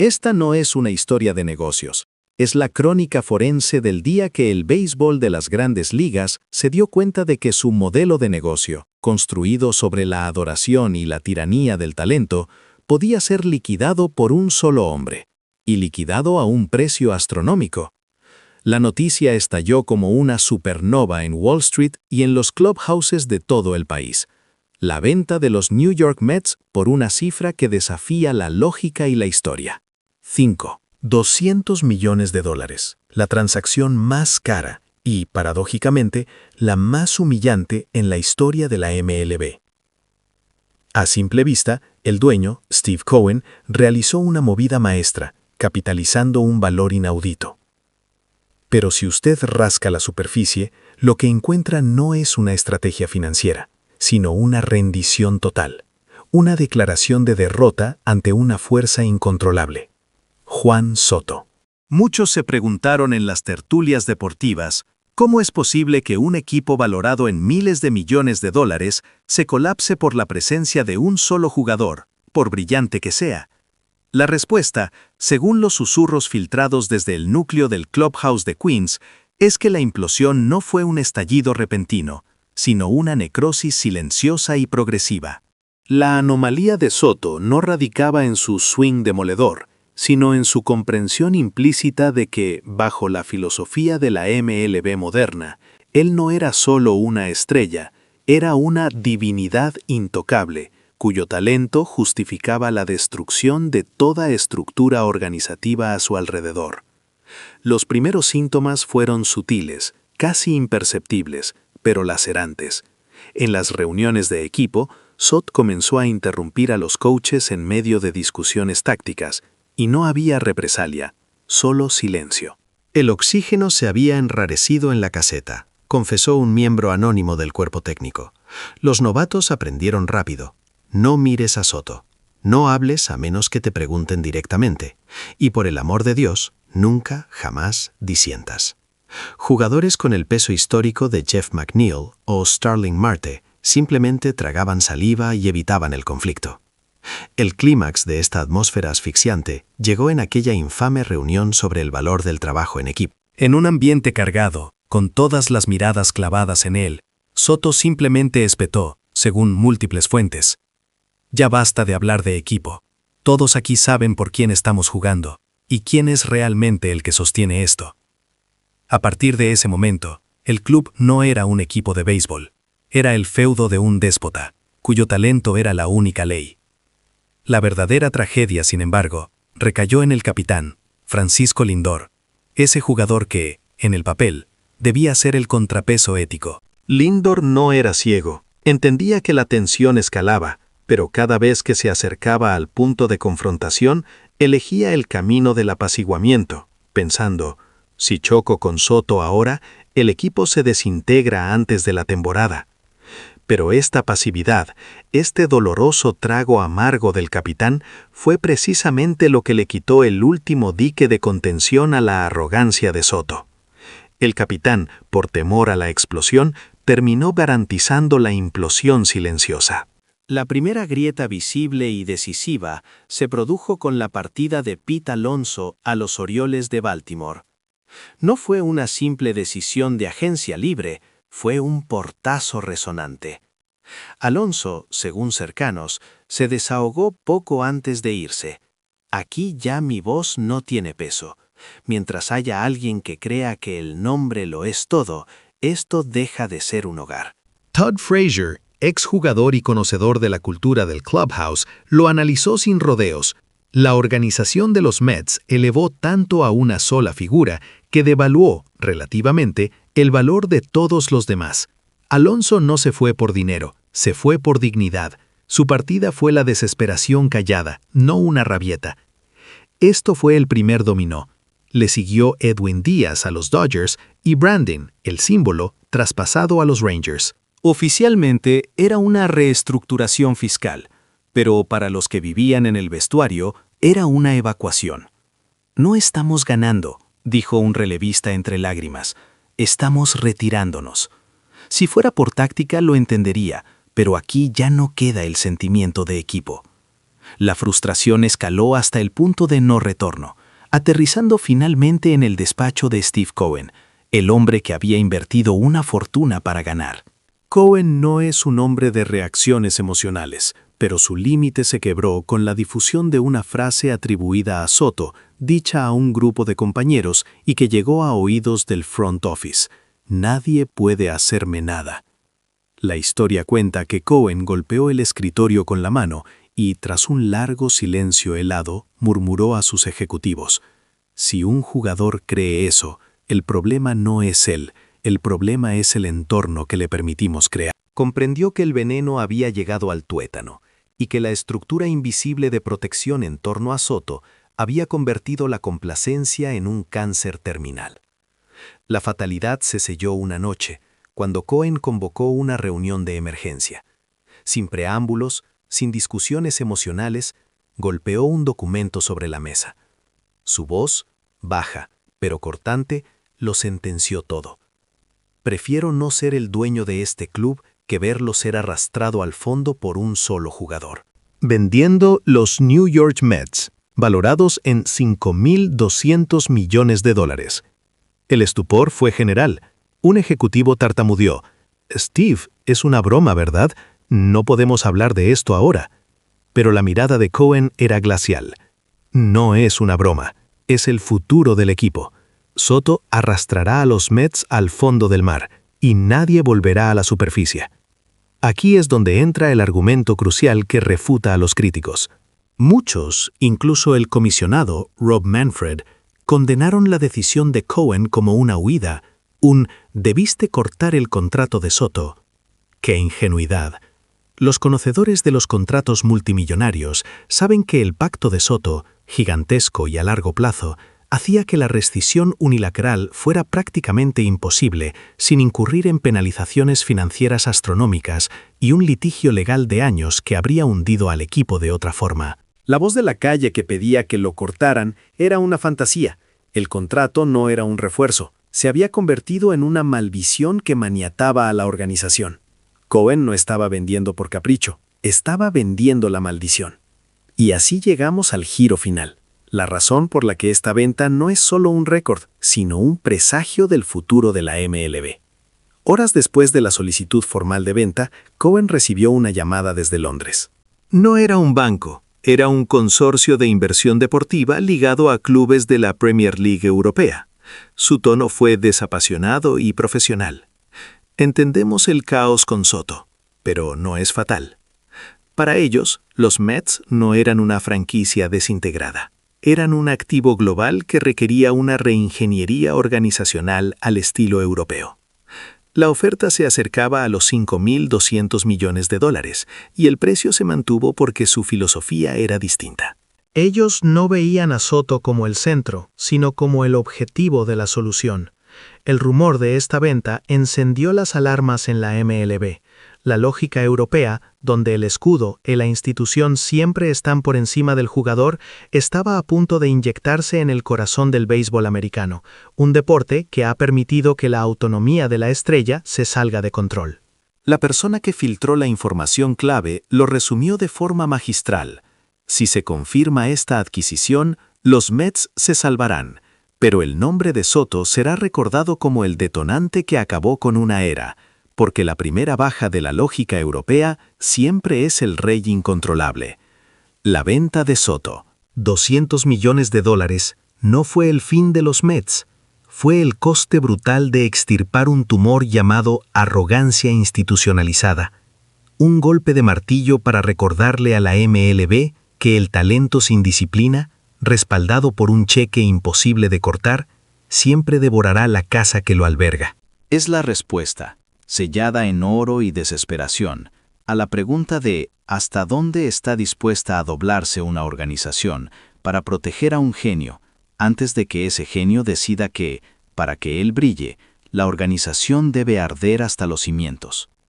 Esta no es una historia de negocios. Es la crónica forense del día que el béisbol de las grandes ligas se dio cuenta de que su modelo de negocio, construido sobre la adoración y la tiranía del talento, podía ser liquidado por un solo hombre, y liquidado a un precio astronómico. La noticia estalló como una supernova en Wall Street y en los clubhouses de todo el país. La venta de los New York Mets por una cifra que desafía la lógica y la historia. 5. 200 millones de dólares, la transacción más cara y, paradójicamente, la más humillante en la historia de la MLB. A simple vista, el dueño, Steve Cohen, realizó una movida maestra, capitalizando un valor inaudito. Pero si usted rasca la superficie, lo que encuentra no es una estrategia financiera, sino una rendición total, una declaración de derrota ante una fuerza incontrolable. Juan Soto. Muchos se preguntaron en las tertulias deportivas, ¿cómo es posible que un equipo valorado en miles de millones de dólares se colapse por la presencia de un solo jugador, por brillante que sea? La respuesta, según los susurros filtrados desde el núcleo del clubhouse de Queens, es que la implosión no fue un estallido repentino, sino una necrosis silenciosa y progresiva. La anomalía de Soto no radicaba en su swing demoledor, sino en su comprensión implícita de que, bajo la filosofía de la MLB moderna, él no era solo una estrella, era una divinidad intocable, cuyo talento justificaba la destrucción de toda estructura organizativa a su alrededor. Los primeros síntomas fueron sutiles, casi imperceptibles, pero lacerantes. En las reuniones de equipo, Sot comenzó a interrumpir a los coaches en medio de discusiones tácticas, y no había represalia, solo silencio. El oxígeno se había enrarecido en la caseta, confesó un miembro anónimo del cuerpo técnico. Los novatos aprendieron rápido. No mires a Soto. No hables a menos que te pregunten directamente. Y por el amor de Dios, nunca, jamás disientas. Jugadores con el peso histórico de Jeff McNeil o Starling Marte simplemente tragaban saliva y evitaban el conflicto. El clímax de esta atmósfera asfixiante llegó en aquella infame reunión sobre el valor del trabajo en equipo. En un ambiente cargado, con todas las miradas clavadas en él, Soto simplemente espetó, según múltiples fuentes. Ya basta de hablar de equipo. Todos aquí saben por quién estamos jugando, y quién es realmente el que sostiene esto. A partir de ese momento, el club no era un equipo de béisbol. Era el feudo de un déspota, cuyo talento era la única ley. La verdadera tragedia, sin embargo, recayó en el capitán, Francisco Lindor, ese jugador que, en el papel, debía ser el contrapeso ético. Lindor no era ciego. Entendía que la tensión escalaba, pero cada vez que se acercaba al punto de confrontación, elegía el camino del apaciguamiento, pensando, si choco con Soto ahora, el equipo se desintegra antes de la temporada. Pero esta pasividad, este doloroso trago amargo del capitán, fue precisamente lo que le quitó el último dique de contención a la arrogancia de Soto. El capitán, por temor a la explosión, terminó garantizando la implosión silenciosa. La primera grieta visible y decisiva se produjo con la partida de Pete Alonso a los Orioles de Baltimore. No fue una simple decisión de agencia libre, fue un portazo resonante. Alonso, según cercanos, se desahogó poco antes de irse. Aquí ya mi voz no tiene peso. Mientras haya alguien que crea que el nombre lo es todo, esto deja de ser un hogar. Todd Frazier, exjugador y conocedor de la cultura del clubhouse, lo analizó sin rodeos. La organización de los Mets elevó tanto a una sola figura que devaluó, relativamente, el valor de todos los demás. Alonso no se fue por dinero, se fue por dignidad. Su partida fue la desesperación callada, no una rabieta. Esto fue el primer dominó. Le siguió Edwin Díaz a los Dodgers y Brandon, el símbolo, traspasado a los Rangers. Oficialmente era una reestructuración fiscal, pero para los que vivían en el vestuario era una evacuación. No estamos ganando, dijo un relevista entre lágrimas. Estamos retirándonos. Si fuera por táctica lo entendería, pero aquí ya no queda el sentimiento de equipo. La frustración escaló hasta el punto de no retorno, aterrizando finalmente en el despacho de Steve Cohen, el hombre que había invertido una fortuna para ganar. Cohen no es un hombre de reacciones emocionales, pero su límite se quebró con la difusión de una frase atribuida a Soto, dicha a un grupo de compañeros y que llegó a oídos del front office. Nadie puede hacerme nada. La historia cuenta que Cohen golpeó el escritorio con la mano y, tras un largo silencio helado, murmuró a sus ejecutivos: si un jugador cree eso, el problema no es él, el problema es el entorno que le permitimos crear. Comprendió que el veneno había llegado al tuétano y que la estructura invisible de protección en torno a Soto había convertido la complacencia en un cáncer terminal. La fatalidad se selló una noche, cuando Cohen convocó una reunión de emergencia. Sin preámbulos, sin discusiones emocionales, golpeó un documento sobre la mesa. Su voz, baja, pero cortante, lo sentenció todo. Prefiero no ser el dueño de este club que verlo ser arrastrado al fondo por un solo jugador. Vendiendo los New York Mets, valorados en $5.200 millones. El estupor fue general. Un ejecutivo tartamudeó: Steve, es una broma, ¿verdad? No podemos hablar de esto ahora. Pero la mirada de Cohen era glacial. No es una broma, es el futuro del equipo. Soto arrastrará a los Mets al fondo del mar y nadie volverá a la superficie. Aquí es donde entra el argumento crucial que refuta a los críticos. Muchos, incluso el comisionado Rob Manfred, condenaron la decisión de Cohen como una huida, un «debiste cortar el contrato de Soto». ¡Qué ingenuidad! Los conocedores de los contratos multimillonarios saben que el pacto de Soto, gigantesco y a largo plazo, hacía que la rescisión unilateral fuera prácticamente imposible sin incurrir en penalizaciones financieras astronómicas y un litigio legal de años que habría hundido al equipo de otra forma. La voz de la calle que pedía que lo cortaran era una fantasía. El contrato no era un refuerzo. Se había convertido en una maldición que maniataba a la organización. Cohen no estaba vendiendo por capricho, estaba vendiendo la maldición. Y así llegamos al giro final. La razón por la que esta venta no es solo un récord, sino un presagio del futuro de la MLB. Horas después de la solicitud formal de venta, Cohen recibió una llamada desde Londres. No era un banco, era un consorcio de inversión deportiva ligado a clubes de la Premier League europea. Su tono fue desapasionado y profesional. Entendemos el caos con Soto, pero no es fatal. Para ellos, los Mets no eran una franquicia desintegrada. Eran un activo global que requería una reingeniería organizacional al estilo europeo. La oferta se acercaba a los $5.200 millones y el precio se mantuvo porque su filosofía era distinta. Ellos no veían a Soto como el centro, sino como el objetivo de la solución. El rumor de esta venta encendió las alarmas en la MLB. La lógica europea, donde el escudo y la institución siempre están por encima del jugador, estaba a punto de inyectarse en el corazón del béisbol americano, un deporte que ha permitido que la autonomía de la estrella se salga de control. La persona que filtró la información clave lo resumió de forma magistral. Si se confirma esta adquisición, los Mets se salvarán, pero el nombre de Soto será recordado como el detonante que acabó con una era, porque la primera baja de la lógica europea siempre es el rey incontrolable. La venta de Soto, $200 millones, no fue el fin de los Mets, fue el coste brutal de extirpar un tumor llamado arrogancia institucionalizada, un golpe de martillo para recordarle a la MLB que el talento sin disciplina, respaldado por un cheque imposible de cortar, siempre devorará la casa que lo alberga. Es la respuesta, sellada en oro y desesperación, a la pregunta de ¿hasta dónde está dispuesta a doblarse una organización para proteger a un genio, antes de que ese genio decida que, para que él brille, la organización debe arder hasta los cimientos?